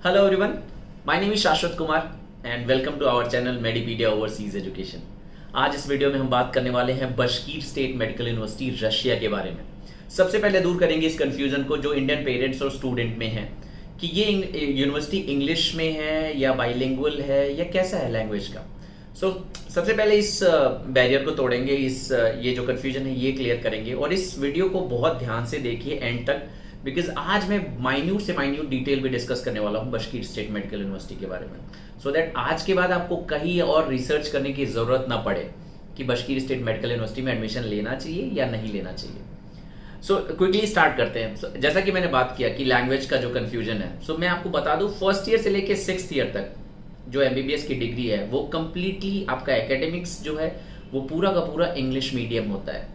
Hello everyone, my name is Shashwat Kumar and welcome to our channel Medipedia overseas education. आज इस video में हम बात करने वाले हैं Bashkir state medical university Russia के बारे में। सबसे पहले दूर करेंगे इस कंफ्यूजन को जो इंडियन पेरेंट्स और स्टूडेंट में है कि ये यूनिवर्सिटी इंग्लिश में है या बाइलिंगुअल है या कैसा है लैंग्वेज का। सबसे पहले इस बैरियर को तोड़ेंगे, ये जो कंफ्यूजन है ये क्लियर करेंगे और इस वीडियो को बहुत ध्यान से देखिए एंड तक, बिकॉज आज मैं माइन्यूट से माइन्यूट डिटेल भी डिस्कस करने वाला हूं बशकीर स्टेट मेडिकल यूनिवर्सिटी के बारे में, सो दैट आज के बाद आपको कहीं और रिसर्च करने की जरूरत ना पड़े कि बशकीर स्टेट मेडिकल यूनिवर्सिटी में एडमिशन लेना चाहिए या नहीं लेना चाहिए। सो क्विकली स्टार्ट करते हैं। जैसा कि मैंने बात किया कि लैंग्वेज का जो कंफ्यूजन है, मैं आपको बता दूं फर्स्ट ईयर से लेके 6th ईयर तक जो एमबीबीएस की डिग्री है वो कंप्लीटली आपका एकेडमिक्स जो है वो पूरा का पूरा इंग्लिश मीडियम होता है।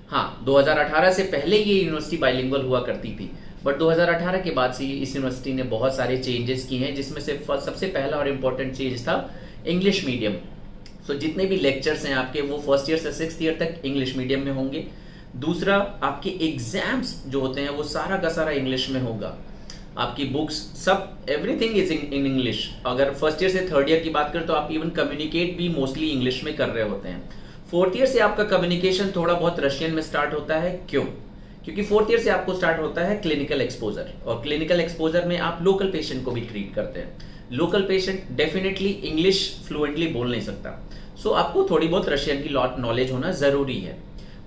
हाँ, 2018 से पहले ये यूनिवर्सिटी बाइलिंगुअल हुआ करती थी, बट 2018 के बाद से इस यूनिवर्सिटी ने बहुत सारे चेंजेस किए हैं, जिसमें से सबसे पहला और इम्पोर्टेंट चेंज था इंग्लिश मीडियम। जितने भी लेक्चर्स हैं आपके वो फर्स्ट ईयर से 6th ईयर तक इंग्लिश मीडियम में होंगे। दूसरा, आपके एग्जाम्स जो होते हैं वो सारा का सारा इंग्लिश में होगा। आपकी बुक्स सब एवरीथिंग इज इन इंग्लिश। अगर फर्स्ट ईयर से 3rd ईयर की बात करें तो आप इवन कम्युनिकेट भी मोस्टली इंग्लिश में कर रहे होते हैं। 4th ईयर से आपका कम्युनिकेशन थोड़ा बहुत रशियन में स्टार्ट होता है। क्यों? क्योंकि 4th ईयर से आपको स्टार्ट होता है क्लिनिकल एक्सपोजर, और क्लिनिकल एक्सपोजर में आप लोकल पेशेंट को भी ट्रीट करते हैं। Local patient definitely English fluently बोल नहीं सकता, सो आपको थोड़ी बहुत रशियन की नॉलेज होना जरूरी है।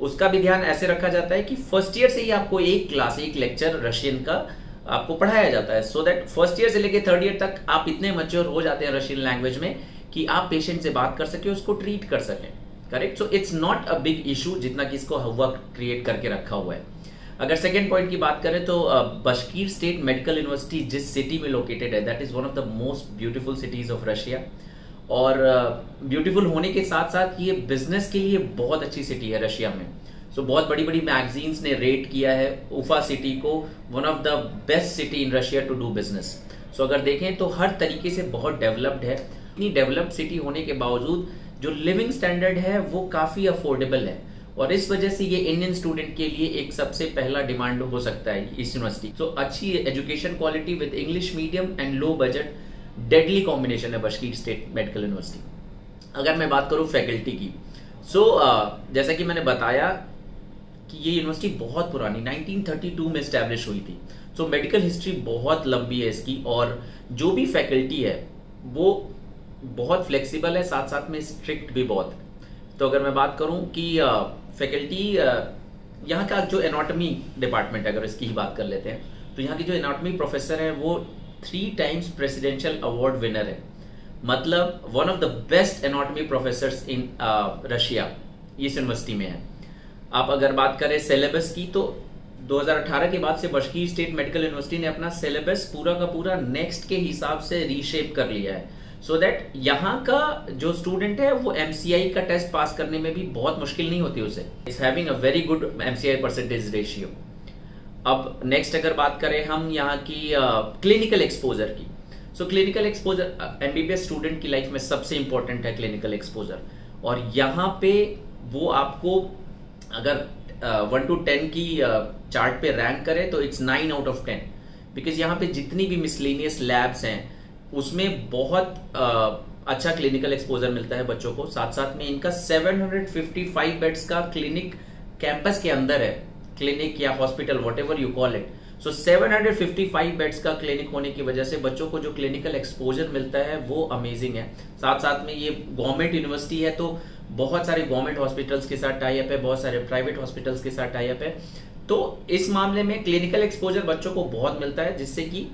उसका भी ध्यान ऐसे रखा जाता है कि फर्स्ट ईयर से ही आपको एक लेक्चर रशियन का आपको पढ़ाया जाता है, सो दैट फर्स्ट ईयर से लेके 3rd ईयर तक आप इतने मैच्योर हो जाते हैं रशियन लैंग्वेज में कि आप पेशेंट से बात कर सके, उसको ट्रीट कर सकें। Correct? So it's not a big issue जितना कि इसको हवा क्रिएट करके रखा हुआ है। अगर सेकेंड पॉइंट की बात करें तो बशकीर स्टेट मेडिकल यूनिवर्सिटी जिस सिटी में लोकेटेड है that is one of the most beautiful cities of Russia, और ब्यूटीफुल होने के साथ साथ ये बिजनेस के लिए बहुत अच्छी सिटी है रशिया में। बहुत बड़ी बड़ी मैगजीन्स ने रेट किया है उफा सिटी को one of the best city in Russia to do business. अगर देखें तो हर तरीके से बहुत डेवलप्ड है। इतनी डेवलप्ड सिटी होने के बावजूद जो लिविंग स्टैंडर्ड है वो काफी अफोर्डेबल है, और इस वजह से ये इंडियन स्टूडेंट के लिए एक सबसे पहला डिमांड हो सकता है इस यूनिवर्सिटी। अच्छी education quality with English medium and low budget, deadly combination है बशकीर स्टेट मेडिकल यूनिवर्सिटी। अगर मैं बात करूं फैकल्टी की, जैसा कि मैंने बताया कि ये यूनिवर्सिटी बहुत पुरानी 1932 में स्टैब्लिश हुई थी। मेडिकल हिस्ट्री बहुत लंबी है इसकी, और जो भी फैकल्टी है वो बहुत फ्लेक्सिबल है, साथ साथ में स्ट्रिक्ट भी बहुत है। अगर मैं बात करूं कि फैकल्टी यहाँ का जो एनाटॉमी डिपार्टमेंट है, अगर इसकी ही बात कर लेते हैं तो यहाँ की जो एनाटॉमी प्रोफेसर है वो 3 टाइम्स प्रेसिडेंशियल अवार्ड विनर है। मतलब one of the best anatomy professors in Russia इस यूनिवर्सिटी में है। आप अगर बात करें सिलेबस की तो 2018 के बाद से बशकीर स्टेट मेडिकल यूनिवर्सिटी ने अपना सिलेबस पूरा का पूरा नेक्स्ट के हिसाब से रीशेप कर लिया है, सो दैट यहाँ का जो स्टूडेंट है वो एमसीआई का टेस्ट पास करने में भी बहुत मुश्किल नहीं होती उसे। It's having a very good MCI percentage ratio. अब नेक्स्ट अगर बात करें हम यहाँ की क्लिनिकल एक्सपोजर की, क्लिनिकल एक्सपोजर एमबीबीएस स्टूडेंट की लाइफ में सबसे इंपॉर्टेंट है क्लिनिकल एक्सपोजर, और यहाँ पे वो आपको अगर 1 to 10 की चार्ट पे रैंक करे तो इट्स 9 out of 10, बिकॉज यहाँ पे जितनी भी मिसलेनियस लैब्स हैं उसमें बहुत अच्छा क्लिनिकल एक्सपोजर मिलता है बच्चों को। साथ साथ में इनका 755 बेड्स का क्लिनिक कैंपस के अंदर है, क्लिनिक या hospital whatever you call it. 755 beds का क्लिनिक होने की वजह से बच्चों को जो क्लिनिकल एक्सपोजर मिलता है वो अमेजिंग है। साथ साथ में ये गवर्नमेंट यूनिवर्सिटी है तो बहुत सारे गवर्नमेंट हॉस्पिटल्स के साथ टाई अप है, बहुत सारे प्राइवेट हॉस्पिटल्स के साथ टाई अप है। तो इस मामले में क्लिनिकल एक्सपोजर बच्चों को बहुत मिलता है, जिससे कि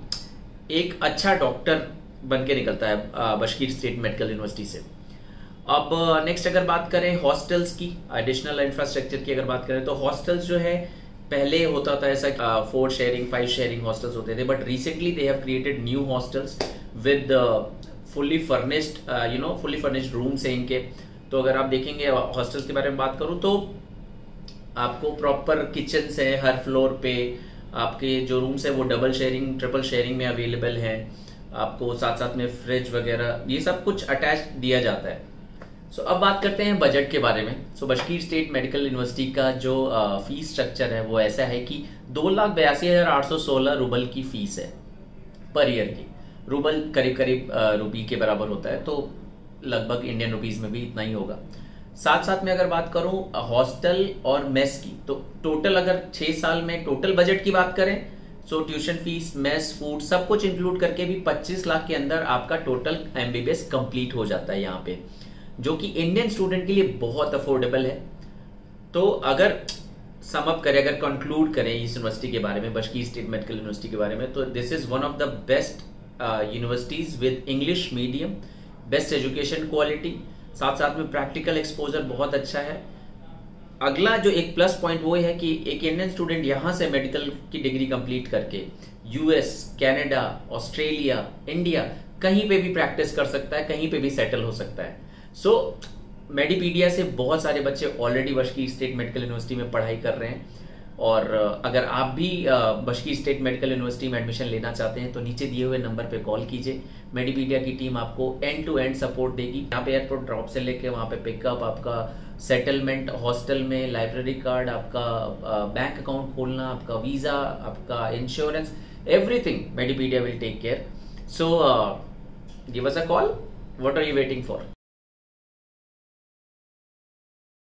एक अच्छा डॉक्टर बन के निकलता है बशकीर स्टेट मेडिकल यूनिवर्सिटी से। अब नेक्स्ट अगर बात करें हॉस्टल्स की, एडिशनल इंफ्रास्ट्रक्चर की अगर बात करें तो हॉस्टल्स जो है पहले होता था ऐसा 4 शेयरिंग 5 शेयरिंग हॉस्टल्स होते थे, but recently they have created new hostels with fully furnished rooms हैं इनके। तो अगर आप देखेंगे हॉस्टल्स के बारे में बात करूं तो आपको प्रॉपर किचन्स है हर फ्लोर पे, आपके जो रूम्स है वो डबल शेयरिंग ट्रिपल शेयरिंग में अवेलेबल है, आपको साथ साथ में फ्रिज वगैरह ये सब कुछ अटैच दिया जाता है। अब बात करते हैं बजट के बारे में। बशकीर स्टेट मेडिकल यूनिवर्सिटी का जो फीस स्ट्रक्चर है वो ऐसा है कि 2,82,816 रूबल की फीस है पर ईयर की। रूबल करीब करीब रुपी के बराबर होता है, तो लगभग इंडियन रुपीज में भी इतना ही होगा। साथ साथ में अगर बात करूं हॉस्टल और मेस की, तो टोटल अगर 6 साल में टोटल बजट की बात करें, सो ट्यूशन फीस, मेस, फूड सब कुछ इंक्लूड करके भी 25 लाख के अंदर आपका टोटल एमबीबीएस कंप्लीट हो जाता है यहाँ पे, जो कि इंडियन स्टूडेंट के लिए बहुत अफोर्डेबल है। तो अगर सम अप करें, अगर कंक्लूड करें इस यूनिवर्सिटी के बारे में, बशकीर स्टेट मेडिकल यूनिवर्सिटी के बारे में, तो this is one of the best universities with English medium, best education quality, साथ साथ में प्रैक्टिकल एक्सपोजर बहुत अच्छा है। अगला जो एक प्लस पॉइंट वो है कि एक इंडियन स्टूडेंट यहाँ से मेडिकल की डिग्री कंप्लीट करके यूएस, कनाडा, ऑस्ट्रेलिया, इंडिया कहीं पे भी प्रैक्टिस कर सकता है, कहीं पे भी सेटल हो सकता है। सो मेडिपीडिया से बहुत सारे बच्चे ऑलरेडी बशकीर स्टेट मेडिकल यूनिवर्सिटी में पढ़ाई कर रहे हैं, और अगर आप भी बशकीर स्टेट मेडिकल यूनिवर्सिटी में एडमिशन लेना चाहते हैं तो नीचे दिए हुए नंबर पे कॉल कीजिए। मेडिपीडिया की टीम आपको एंड टू एंड सपोर्ट देगी। यहाँ पे एयरपोर्ट ड्रॉप से लेके वहाँ पे पिकअप, आपका सेटलमेंट, हॉस्टल में लाइब्रेरी कार्ड, आपका बैंक अकाउंट खोलना, आपका वीजा, आपका insurance, everything Medipedia will take care. So give us a call. What are you waiting for?